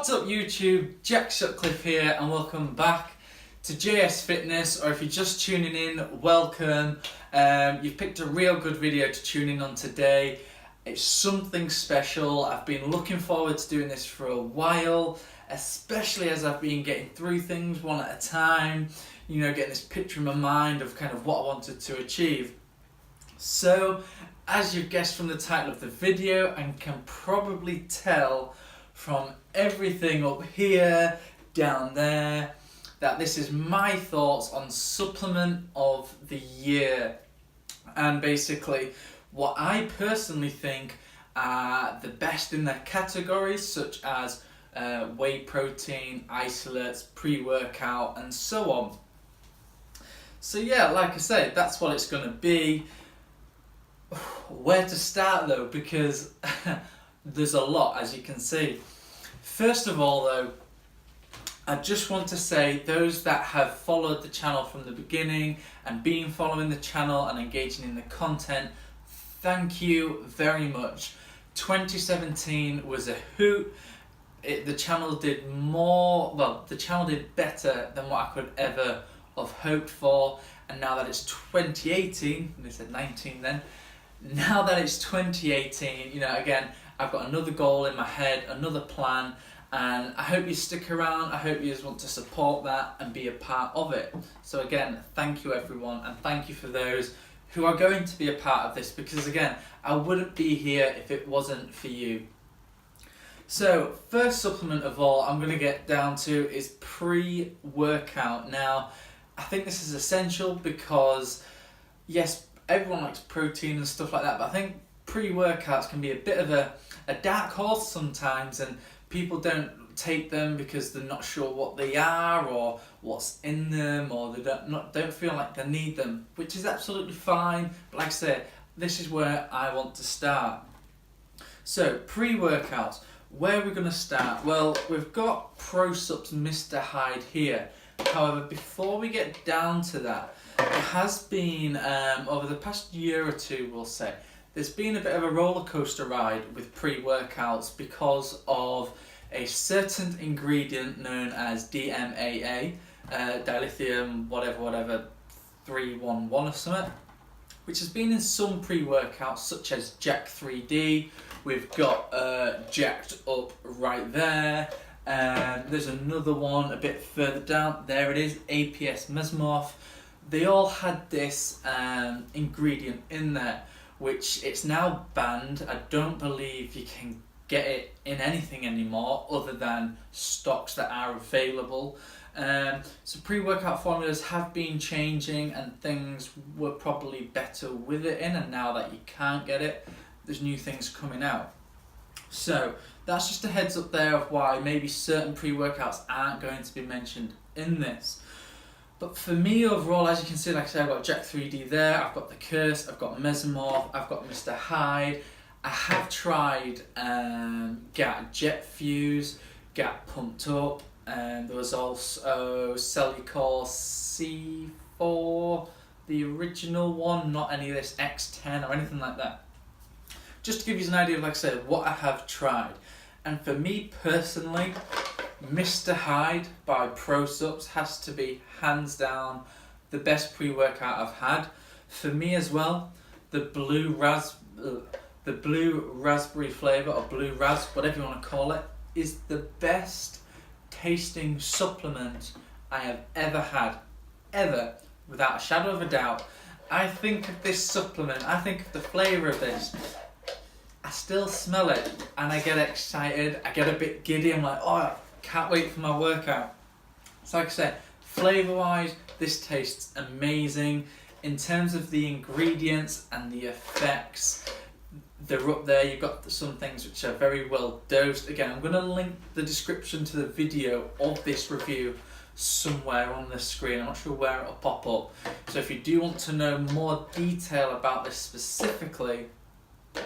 What's up YouTube, Jack Sutcliffe here and welcome back to JS Fitness, or if you're just tuning in, welcome. You've picked a real good video to tune in on today. It's something special. I've been looking forward to doing this for a while, especially as I've been getting through things one at a time, you know, getting this picture in my mind of kind of what I wanted to achieve. So, as you've guessed from the title of the video and can probably tell from everything up here, down there, that this is my thoughts on supplement of the year. And basically, what I personally think are the best in their categories, such as whey protein, isolates, pre-workout, and so on. So yeah, like I say, that's what it's going to be. Where to start though, because there's a lot, as you can see. First of all though, I just want to say, those that have followed the channel from the beginning and been following the channel and engaging in the content, thank you very much. 2017 was a hoot. The channel did better than what I could ever have hoped for. And now that it's 2018, they said 19 then, now that it's 2018, you know, again, I've got another goal in my head, another plan, and I hope you stick around. I hope you want to support that and be a part of it. So again, thank you everyone, and thank you for those who are going to be a part of this, because again, I wouldn't be here if it wasn't for you. So, first supplement of all I'm going to get down to is pre-workout. Now, I think this is essential because, yes, everyone likes protein and stuff like that, but I think pre-workouts can be a bit of a dark horse sometimes, and people don't take them because they're not sure what they are or what's in them, or they don't feel like they need them, which is absolutely fine. But like I said, this is where I want to start. So, pre-workouts, where are we going to start? Well, we've got ProSup's Mr. Hyde here. However, before we get down to that, there has been, over the past year or two, we'll say, there's been a bit of a roller coaster ride with pre-workouts because of a certain ingredient known as DMAA, dilithium whatever 311 or something, which has been in some pre-workouts such as Jack 3D. We've got Jacked Up right there. There's another one a bit further down. There it is, APS Mesomorph. They all had this ingredient in there, which it's now banned. I don't believe you can get it in anything anymore other than stocks that are available. So pre-workout formulas have been changing, and things were probably better with it in, and now that you can't get it, there's new things coming out. So that's just a heads up there of why maybe certain pre-workouts aren't going to be mentioned in this. But for me overall, as you can see, like I said, I've got Jack 3D there, I've got the Curse, I've got Mesomorph, I've got Mr. Hyde. I have tried Get Jet Fuse, Get Pumped Up, and there was also Cellucor C4, the original one, not any of this X10 or anything like that. Just to give you an idea of, like I said, what I have tried. And for me personally, Mr. Hyde by ProSups has to be hands down the best pre-workout I've had. For me as well, the blue raspberry flavour, or blue ras, whatever you want to call it, is the best tasting supplement I have ever had, ever, without a shadow of a doubt. I think of this supplement, I think of the flavour of this, I still smell it and I get excited, I get a bit giddy, I'm like, oh, I can't wait for my workout. So like I said, flavour wise, this tastes amazing. In terms of the ingredients and the effects, they're up there. You've got some things which are very well dosed. Again, I'm going to link the description to the video of this review somewhere on the screen. I'm not sure where it'll pop up. So if you do want to know more detail about this specifically,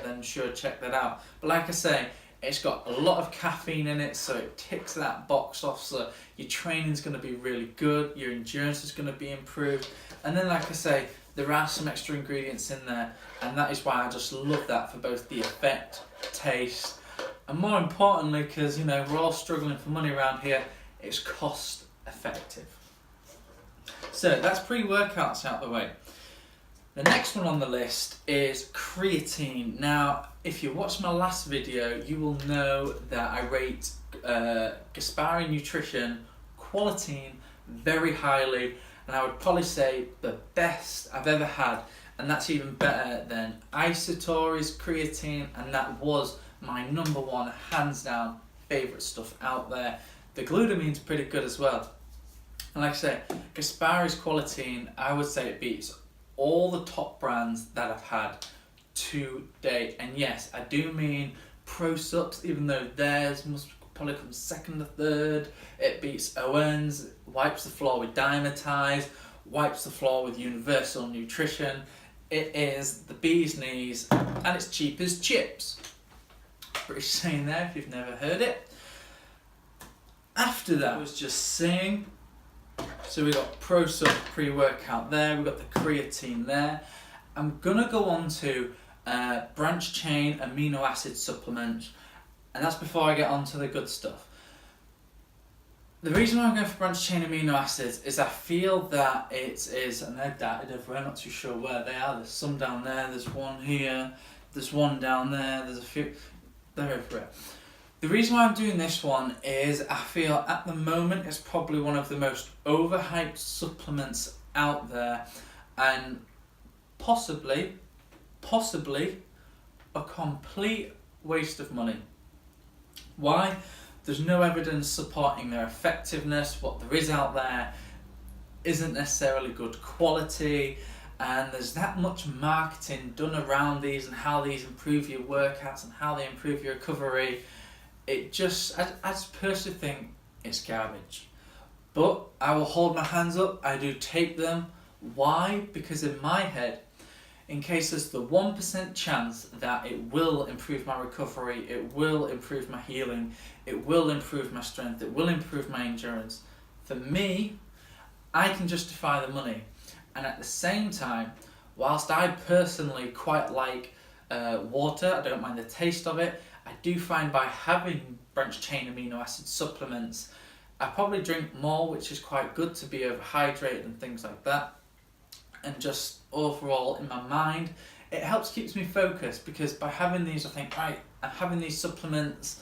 then sure, check that out. But like I say, it's got a lot of caffeine in it, so it ticks that box off. So your training's going to be really good, your endurance is going to be improved, and then like I say, there are some extra ingredients in there, and that is why I just love that for both the effect, taste, And more importantly, because you know we're all struggling for money around here, it's cost effective. So that's pre-workouts out the way. The next one on the list is creatine. Now, if you watched my last video, you will know that I rate Gaspari Nutrition Qualitine very highly, and I would probably say the best I've ever had, and that's even better than Isotori's creatine, and that was my number one, hands down, favourite stuff out there. The glutamine's pretty good as well. And like I say, Gaspari's Qualitine, I would say it beats all the top brands that I've had to date. And yes, I do mean ProSups, even though theirs must probably come second or third. It beats Owens, wipes the floor with Dymatize, wipes the floor with Universal Nutrition. It is the bee's knees, and it's cheap as chips. British saying there if you've never heard it. After that was just saying, so we got ProSup pre-workout there, we've got the creatine there. I'm gonna go on to branch chain amino acid supplements, and that's before I get on to the good stuff. The reason why I'm going for branch chain amino acids is I feel that it is, and they're dotted everywhere, I'm not too sure where they are. There's some down there, there's one here, there's one down there, there's a few, they're everywhere. The reason why I'm doing this one is I feel at the moment it's probably one of the most overhyped supplements out there, and possibly a complete waste of money. Why? There's no evidence supporting their effectiveness. What there is out there isn't necessarily good quality, and there's that much marketing done around these and how these improve your workouts and how they improve your recovery. It just, I just personally think it's garbage. But I will hold my hands up, I do take them. Why? Because in my head, in case there's the 1% chance that it will improve my recovery, it will improve my healing, it will improve my strength, it will improve my endurance, for me, I can justify the money. And at the same time, whilst I personally quite like water, I don't mind the taste of it, I do find by having branch chain amino acid supplements, I probably drink more, which is quite good to be overhydrated and things like that. And just overall in my mind, it helps keeps me focused, because by having these I think, right, I'm having these supplements,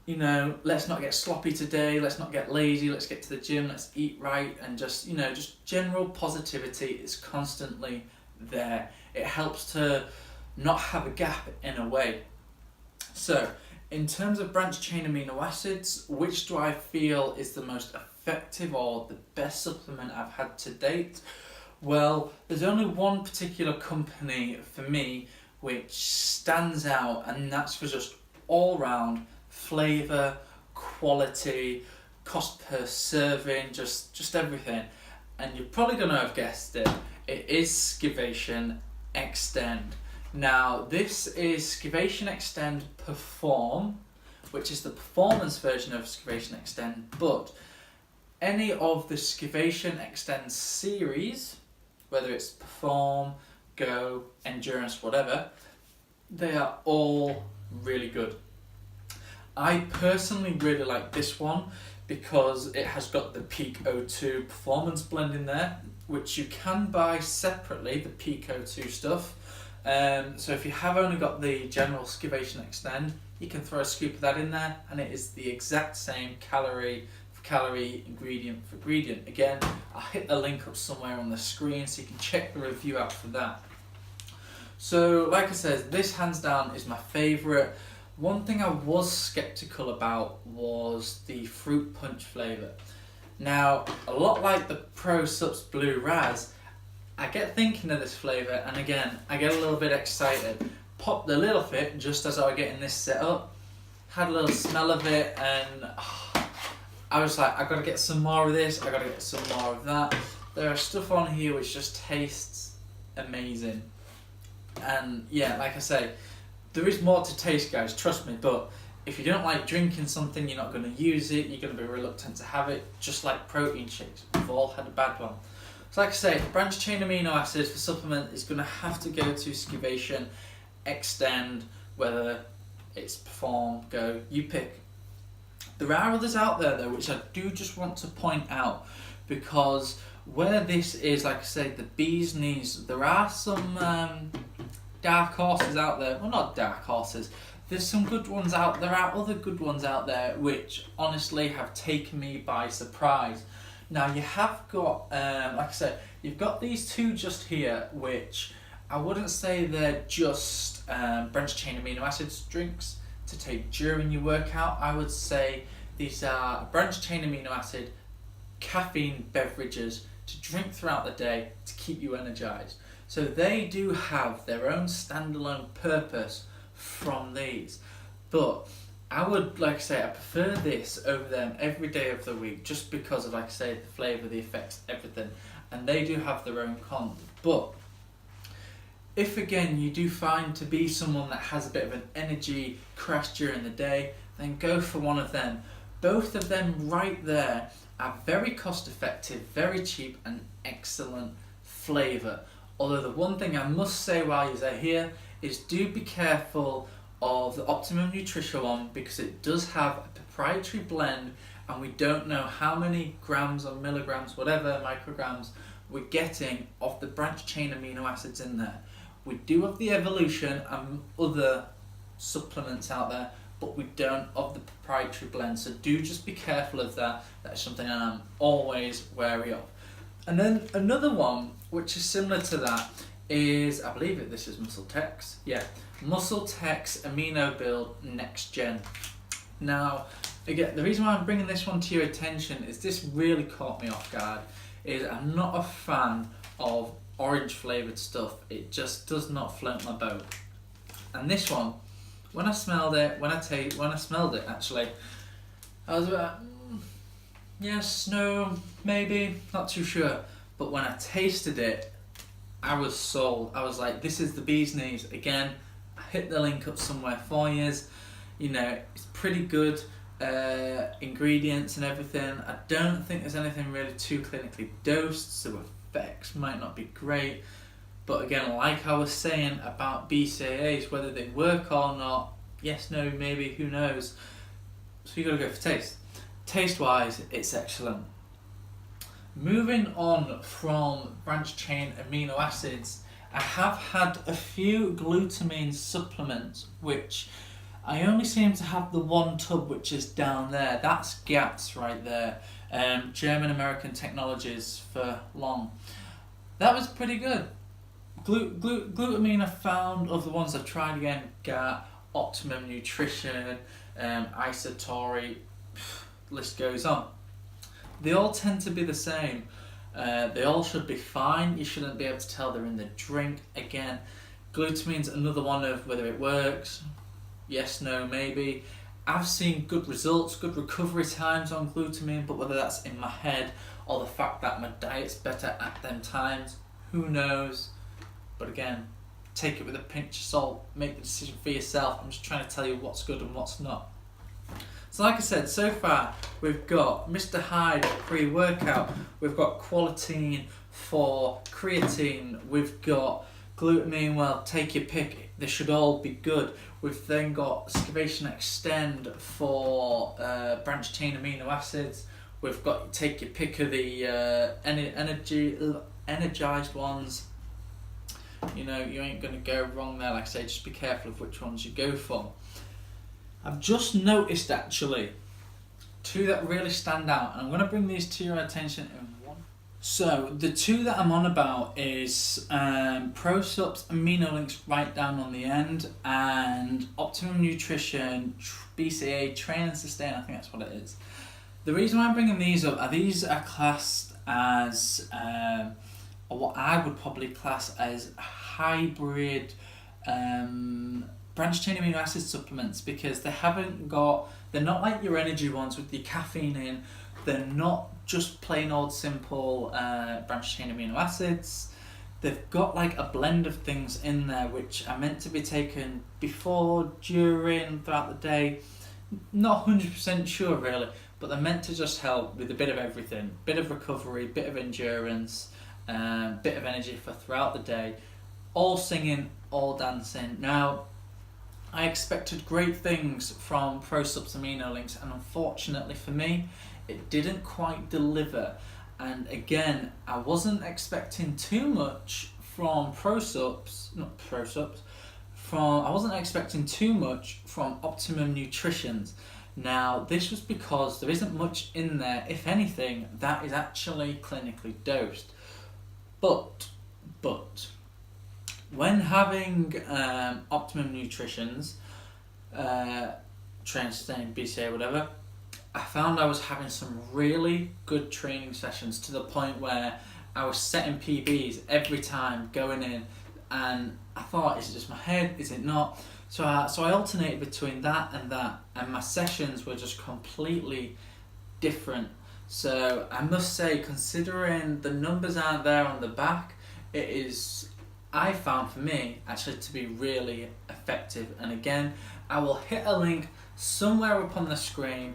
you know, let's not get sloppy today, let's not get lazy, let's get to the gym, let's eat right, and just, you know, just general positivity is constantly there. It helps to not have a gap in a way. So in terms of branch chain amino acids, which do I feel is the most effective or the best supplement I've had to date? Well, there's only one particular company for me which stands out, and that's for just all-round flavour, quality, cost per serving, just everything. And you're probably going to have guessed it. It is Skivation Extend. Now, this is Skivation Extend Perform, which is the performance version of Skivation Extend, but any of the Skivation Extend series, whether it's Perform, Go, Endurance, whatever, they are all really good. I personally really like this one because it has got the Peak O2 performance blend in there, which you can buy separately, the Peak O2 stuff. So if you have only got the general Skivation Extend, you can throw a scoop of that in there, and it is the exact same calorie for calorie, ingredient for ingredient. Again, I'll hit the link up somewhere on the screen so you can check the review out for that. So like I said, this hands down is my favourite. One thing I was sceptical about was the fruit punch flavour. Now, a lot like the ProSups Blue Raz, I get thinking of this flavour, and again, I get a little bit excited. Popped a little bit just as I was getting this set up, had a little smell of it, and I was like, I gotta get some more of this, I gotta get some more of that. There are stuff on here which just tastes amazing. And yeah, like I say, there is more to taste, guys, trust me, but if you don't like drinking something, you're not going to use it, you're going to be reluctant to have it, just like protein shakes. We've all had a bad one. So like I say, branch chain amino acids for supplement is going to have to go to Skivation Extend, whether it's perform, go, you pick. There are others out there though, which I do just want to point out, because where this is, like I say, the bee's knees, there are some dark horses out there. Well, not dark horses. There's some good ones out there. There are other good ones out there which honestly have taken me by surprise. Now you have got, like I said, you've got these two just here, which I wouldn't say they're just branched chain amino acids drinks to take during your workout. I would say these are branched chain amino acid caffeine beverages to drink throughout the day to keep you energized. So they do have their own standalone purpose from these, but I would, like I say, I prefer this over them every day of the week, just because of, like I say, the flavour, the effects, everything, and they do have their own cons. But if again you do find to be someone that has a bit of an energy crash during the day, then go for one of them. Both of them right there are very cost effective, very cheap, and excellent flavour. Although the one thing I must say while you're here is do be careful of the Optimum Nutrition one, because it does have a proprietary blend and we don't know how many grams or milligrams, whatever, micrograms we're getting of the branched chain amino acids in there. We do have the Evolution and other supplements out there, but we don't of the proprietary blend, so do just be careful of that. That's something I'm always wary of. And then another one which is similar to that is, I believe this is Muscle Tech's. Yeah, Muscle Tech's Amino Build Next Gen. Now, again, the reason why I'm bringing this one to your attention is this really caught me off guard. Is I'm not a fan of orange flavoured stuff. It just does not float my boat. And this one, when I smelled it, when I smelled it actually, I was like, yes, no, maybe, not too sure. But when I tasted it, I was sold. I was like, this is the bee's knees. Again, I hit the link up somewhere for you. You know, it's pretty good ingredients and everything. I don't think there's anything really too clinically dosed, so effects might not be great. But again, like I was saying about BCAAs, whether they work or not, yes, no, maybe, who knows. So you gotta go for taste. Taste-wise, it's excellent. Moving on from branched chain amino acids, I have had a few glutamine supplements which I only seem to have the one tub which is down there. That's GATS right there. German American Technologies for long. That was pretty good. Glutamine I found, of the ones I've tried again, GAT, Optimum Nutrition, Isotori, list goes on. They all tend to be the same. They all should be fine. You shouldn't be able to tell they're in the drink. Again, glutamine's another one of whether it works. Yes, no, maybe. I've seen good results, good recovery times on glutamine, but whether that's in my head or the fact that my diet's better at them times, who knows? But again, take it with a pinch of salt, make the decision for yourself. I'm just trying to tell you what's good and what's not. So like I said, so far we've got Mr. Hyde pre-workout, we've got Qualitine for creatine, we've got glutamine, well, take your pick, they should all be good. We've then got Excavation Extend for branched chain amino acids. We've got take your pick of the energized ones. You know, you ain't going to go wrong there. Like I say, just be careful of which ones you go for. I've just noticed actually two that really stand out, and I'm going to bring these to your attention in one. So the two that I'm on about is ProSups Amino Links right down on the end, and Optimum Nutrition BCA Train and Sustain, I think that's what it is. The reason why I'm bringing these up are these are classed as or what I would probably class as hybrid branched chain amino acid supplements, because they're not like your energy ones with your caffeine in. They're not just plain old simple branched chain amino acids. They've got like a blend of things in there which are meant to be taken before, during, throughout the day. Not 100% sure really, but they're meant to just help with a bit of everything. Bit of recovery, bit of endurance, bit of energy for throughout the day. All singing, all dancing. Now, I expected great things from Pro Subs Amino Links, and unfortunately for me, it didn't quite deliver. And again, I wasn't expecting too much from I wasn't expecting too much from Optimum Nutritions. Now, this was because there isn't much in there, if anything, that is actually clinically dosed. But, when having Optimum Nutritions, Train Sustain, BCA, whatever, I found I was having some really good training sessions to the point where I was setting PBs every time going in, and I thought, is it just my head? Is it not? So I alternated between that, and my sessions were just completely different. So I must say, considering the numbers aren't there on the back, it is, I found for me, actually to be really effective. And again, I will hit a link somewhere up on the screen,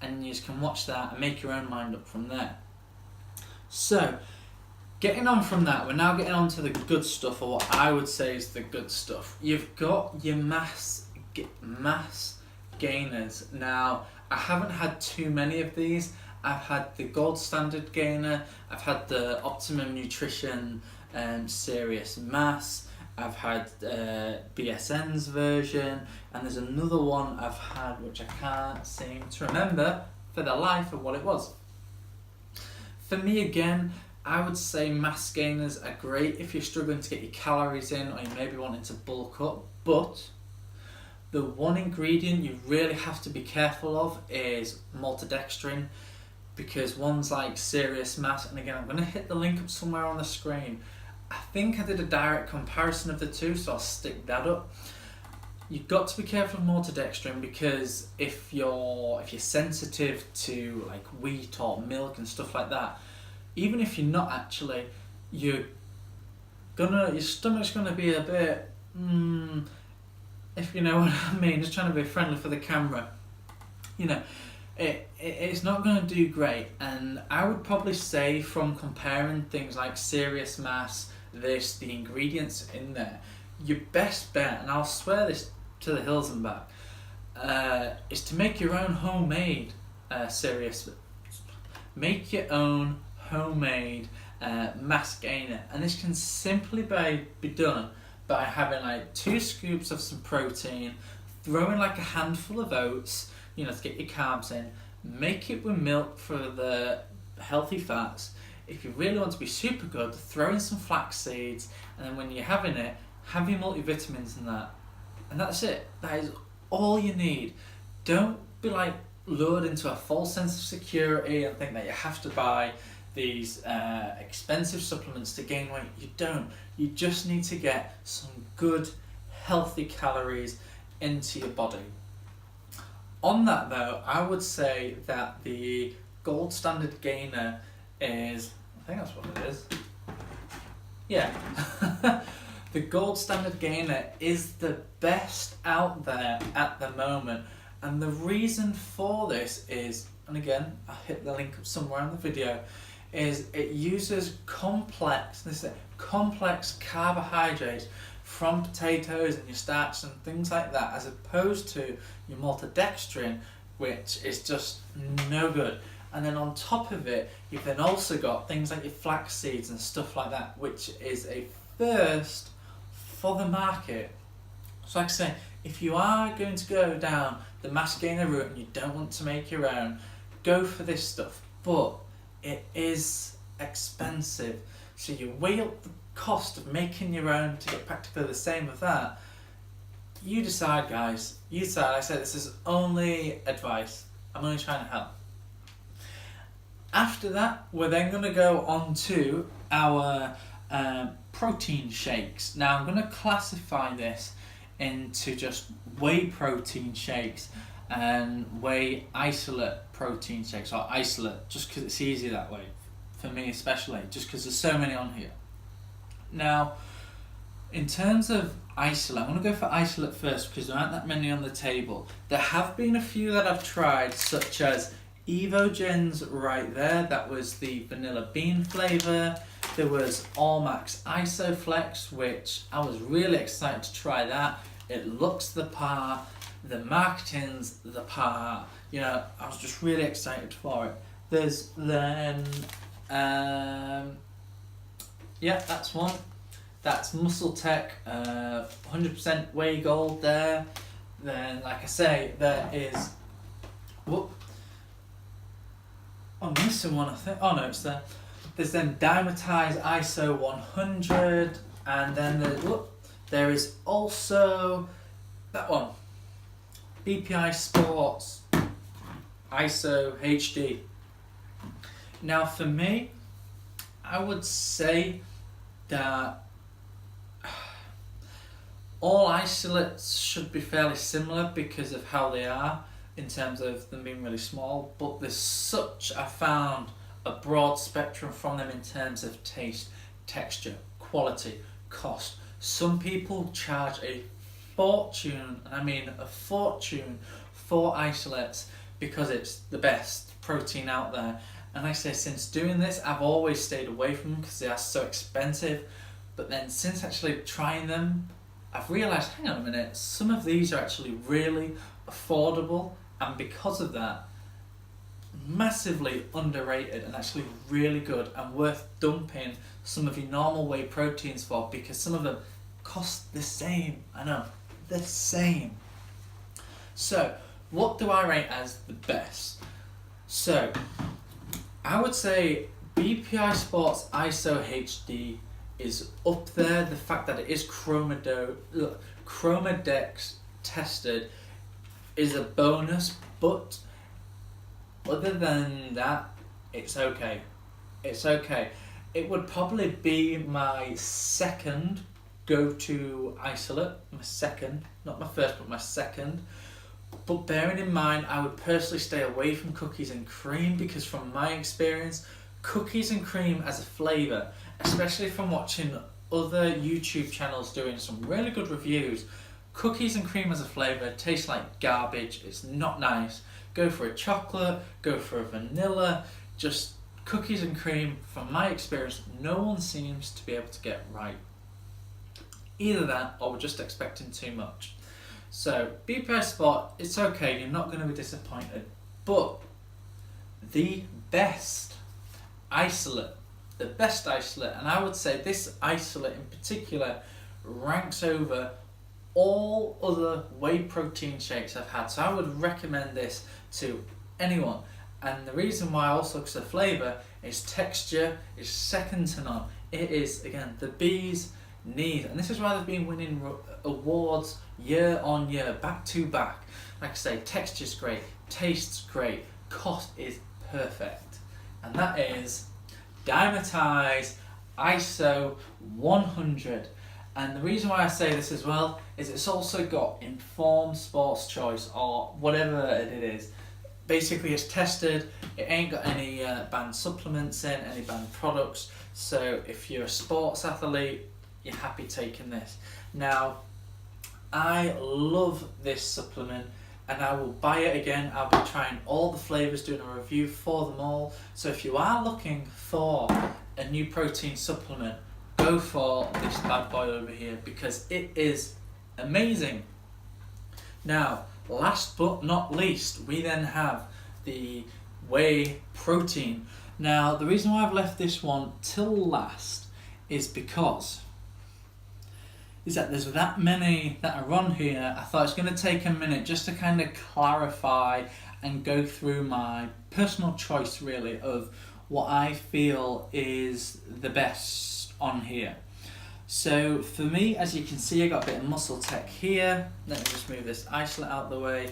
and you can watch that and make your own mind up from there. So, getting on from that, we're now getting on to the good stuff, or what I would say is the good stuff. You've got your mass gainers. Now, I haven't had too many of these. I've had the gold standard gainer, I've had the Optimum Nutrition Serious Mass, I've had BSN's version, and there's another one I've had which I can't seem to remember for the life of what it was. For me, again, I would say mass gainers are great if you're struggling to get your calories in, or you may be wanting to bulk up, but the one ingredient you really have to be careful of is maltodextrin, because ones like Serious Mass, and again I'm going to hit the link up somewhere on the screen, I think I did a direct comparison of the two, so I'll stick that up. You've got to be careful of maltodextrin, because if you're sensitive to like wheat or milk and stuff like that, even if you're not actually, your stomach's gonna be a bit, if you know what I mean, just trying to be friendly for the camera. You know, it's not gonna do great, and I would probably say, from comparing things like Serious Mass, the ingredients in there, your best bet, and I'll swear this to the hills and back, is to make your own homemade make your own homemade mass gainer, and this can simply be done by having like 2 scoops of some protein, throwing like a handful of oats, to get your carbs in, make it with milk for the healthy fats. If you really want to be super good, throw in some flax seeds, and then when you're having it, have your multivitamins and that. And that's it. That is all you need. Don't be like lured into a false sense of security and think that you have to buy these expensive supplements to gain weight. You don't. You just need to get some good, healthy calories into your body. On that though, I would say that the gold standard gainer is, I think that's what it is. Yeah. The gold standard gainer is the best out there at the moment. And the reason for this is, and again, I'll hit the link up somewhere in the video, is it uses complex carbohydrates from potatoes and your starch and things like that, as opposed to your maltodextrin, which is just no good. And then on top of it, you've then also got things like your flax seeds and stuff like that, which is a first for the market. So like I say, if you are going to go down the mass gainer route and you don't want to make your own, go for this stuff. But it is expensive, so you weigh up the cost of making your own to get practically the same of that. You decide, guys. You decide. Like I said, this is only advice. I'm only trying to help. After that, we're then going to go on to our protein shakes. Now, I'm going to classify this into just whey protein shakes and whey isolate protein shakes, or isolate, just because it's easy that way, for me especially, just because there's so many on here. Now, in terms of isolate, I'm going to go for isolate first because there aren't that many on the table. There have been a few that I've tried, such as Evogen's right there, that was the vanilla bean flavour. There was All Max Isoflex, which I was really excited to try that. it looks the part, the marketing's the part. You know, I was just really excited for it. There's then, yeah, that's one. That's Muscle Tech, 100% whey gold there. Then, like I say, there is, whoop, I'm missing one, I think. Oh no, it's there. There's then Dimetized ISO 100, and then there is also that one, BPI Sports ISO HD. Now for me, I would say that all isolates should be fairly similar because of how they are in terms of them being really small, but there's such, I found, a broad spectrum from them in terms of taste, texture, quality, cost. Some people charge a fortune, and I mean a fortune, for isolates because it's the best protein out there. And like I say, since doing this, I've always stayed away from them because they are so expensive. But then since actually trying them, I've realised, hang on a minute, some of these are actually really affordable, and because of that, massively underrated and actually really good and worth dumping some of your normal whey proteins for, because some of them cost the same. I know, the same. So, what do I rate as the best? So, I would say BPI Sports ISO HD is up there. The fact that it is Chromadex tested is a bonus, but other than that, it's okay. It's okay. It would probably be my second go-to isolate. My second, not my first, but my second. But bearing in mind, I would personally stay away from cookies and cream because from my experience, cookies and cream as a flavour, especially from watching other YouTube channels doing some really good reviews, cookies and cream as a flavour tastes like garbage. It's not nice. Go for a chocolate, go for a vanilla, just cookies and cream, from my experience, no one seems to be able to get right. Either that or we're just expecting too much. So, BPI Sport, it's okay, you're not going to be disappointed, but the best isolate, and I would say this isolate in particular ranks over all other whey protein shakes I've had. So I would recommend this to anyone. And the reason why also, because the flavour, its texture is second to none. It is, again, the bee's knees. And this is why they've been winning awards year on year, back to back. Like I say, texture's great, tastes great, cost is perfect. And that is Dimetized ISO 100. And the reason why I say this as well is it's also got Informed Sports Choice, or whatever it is. Basically it's tested, it ain't got any banned supplements in, any banned products, so if you're a sports athlete, you're happy taking this. Now, I love this supplement and I will buy it again. I'll be trying all the flavours, doing a review for them all. So if you are looking for a new protein supplement, go for this bad boy over here because it is amazing. Now, last but not least, we then have the whey protein. Now, the reason why I've left this one till last is because there's that many that are on here. I thought it's going to take a minute just to kind of clarify and go through my personal choice really of what I feel is the best on here. So for me, as you can see, I got a bit of Muscle Tech here. Let me just move this isolate out the way.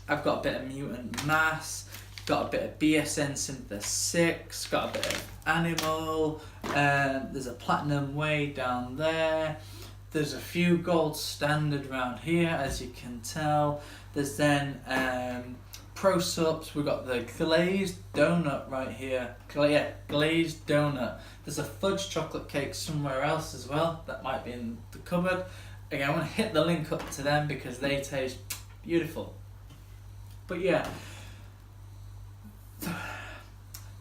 I've got a bit of Mutant Mass, got a bit of BSN Synthes 6, got a bit of Animal, there's a Platinum Whey down there. There's a few gold standard around here, as you can tell. There's then Pro Sups. We've got the glazed donut right here. Glazed donut. There's a fudge chocolate cake somewhere else as well. That might be in the cupboard. Again, I'm going to hit the link up to them because they taste beautiful. But yeah,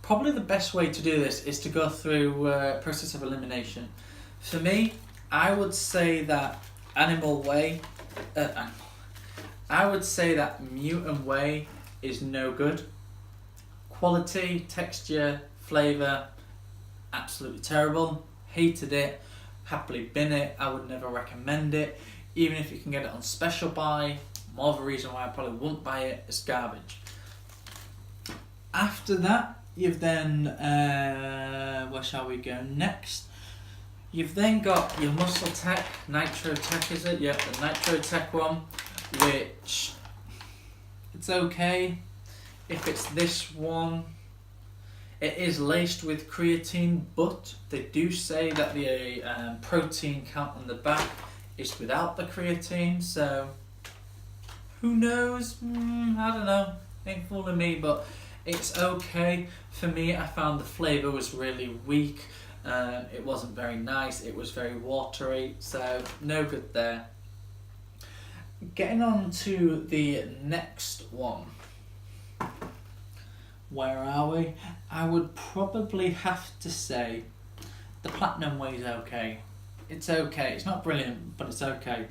probably the best way to do this is to go through a process of elimination. For me, I would say that Animal Whey I would say that mutant whey is no good. Quality, texture, flavour, absolutely terrible. Hated it, happily bin it. I would never recommend it. Even if you can get it on special buy, more of a reason why I probably wouldn't buy it. It's garbage. After that, you've then, where shall we go next? You've then got your Muscle Tech, Nitro Tech is it? Yep, the Nitro Tech one, which it's okay. If it's this one, it is laced with creatine, but they do say that the protein count on the back is without the creatine, so who knows? I don't know. Ain't fooling me, but it's okay. For me, I found the flavour was really weak. It wasn't very nice. It was very watery, so no good there. Getting on to the next one. Where are we? I would probably have to say the Platinum Whey is okay. It's okay. It's not brilliant, but it's okay.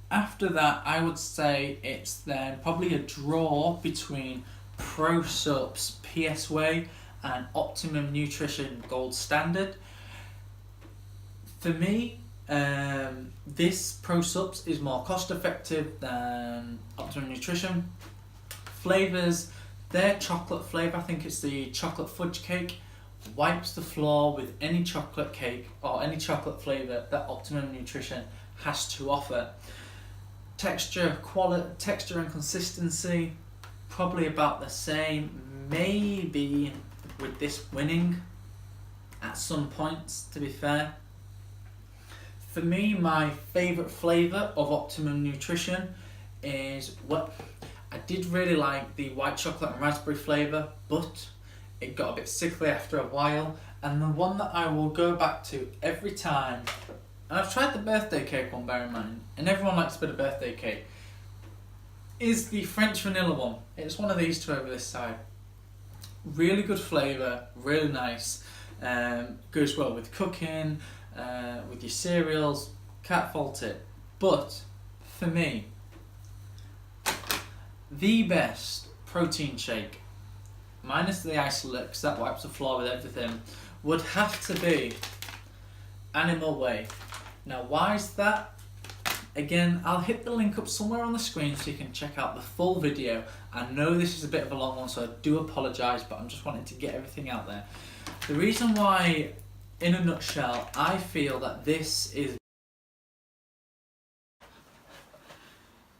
After that, I would say it's then probably a draw between Pro Sup's PS Whey and Optimum Nutrition Gold Standard. For me, this Pro Sup's is more cost effective than Optimum Nutrition. Flavours, their chocolate flavour, I think it's the chocolate fudge cake, wipes the floor with any chocolate cake or any chocolate flavour that Optimum Nutrition has to offer. Texture and consistency, probably about the same, maybe with this winning at some points, to be fair. For me, my favourite flavour of Optimum Nutrition is what I did really like the white chocolate and raspberry flavour, but it got a bit sickly after a while. And the one that I will go back to every time, and I've tried the birthday cake one, bear in mind, and everyone likes a bit of birthday cake, is the French vanilla one. It's one of these two over this side. Really good flavour, really nice. Goes well with cooking, with your cereals, can't fault it. But for me, the best protein shake, minus the isolate, because that wipes the floor with everything, would have to be Animal Whey. Now, why is that? Again, I'll hit the link up somewhere on the screen so you can check out the full video. I know this is a bit of a long one, so I do apologise, but I'm just wanting to get everything out there. The reason why, in a nutshell, I feel that this is...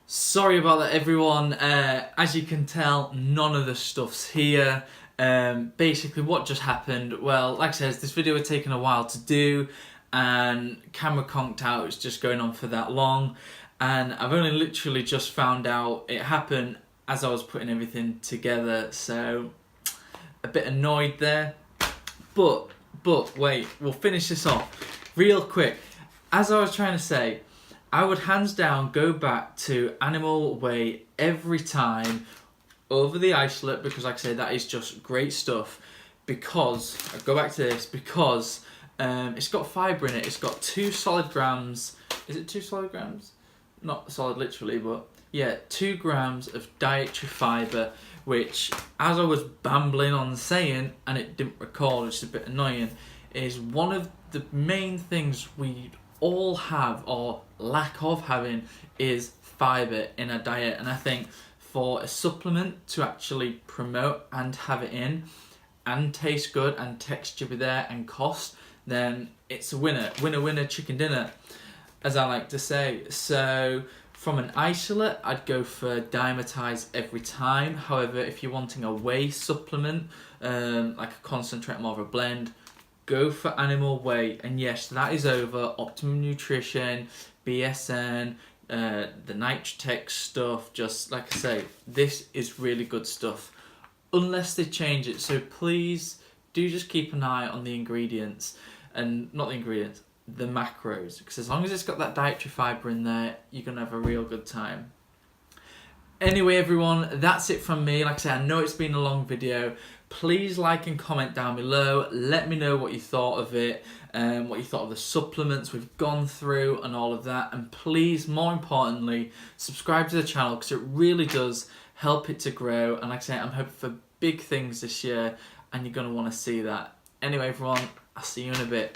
Sorry about that, everyone. As you can tell, none of the stuff's here. Basically, what just happened? Well, like I said, this video had taken a while to do, and camera conked out. It's just going on for that long, and I've only literally just found out it happened as I was putting everything together. So, a bit annoyed there. But wait, we'll finish this off real quick. As I was trying to say, I would hands down go back to Animal Whey every time over the isolate, because like I say, that is just great stuff. Because, I go back to this, because it's got fibre in it. It's got 2 solid grams. Is it 2 solid grams? Not solid literally, but yeah, 2 grams of dietary fibre, which, as I was bambling on saying, and it didn't recall, which is a bit annoying, is one of the main things we all have, or lack of having, is fibre in our diet. And I think for a supplement to actually promote and have it in, and taste good, and texture be there, and cost, then it's a winner. Winner, winner, chicken dinner, as I like to say. So from an isolate, I'd go for Dimetize every time. However, if you're wanting a whey supplement, like a concentrate, more of a blend, go for Animal Whey. And yes, that is over Optimum Nutrition, BSN, the Nitratech stuff. Just like I say, this is really good stuff, unless they change it. So please do just keep an eye on the ingredients, and not the ingredients, the macros, because as long as it's got that dietary fibre in there, you're going to have a real good time. Anyway, everyone, that's it from me. Like I said, I know it's been a long video. Please like and comment down below. Let me know what you thought of it, what you thought of the supplements we've gone through and all of that. And please, more importantly, subscribe to the channel because it really does help it to grow. And like I say, I'm hoping for big things this year and you're going to want to see that. Anyway, everyone, I'll see you in a bit.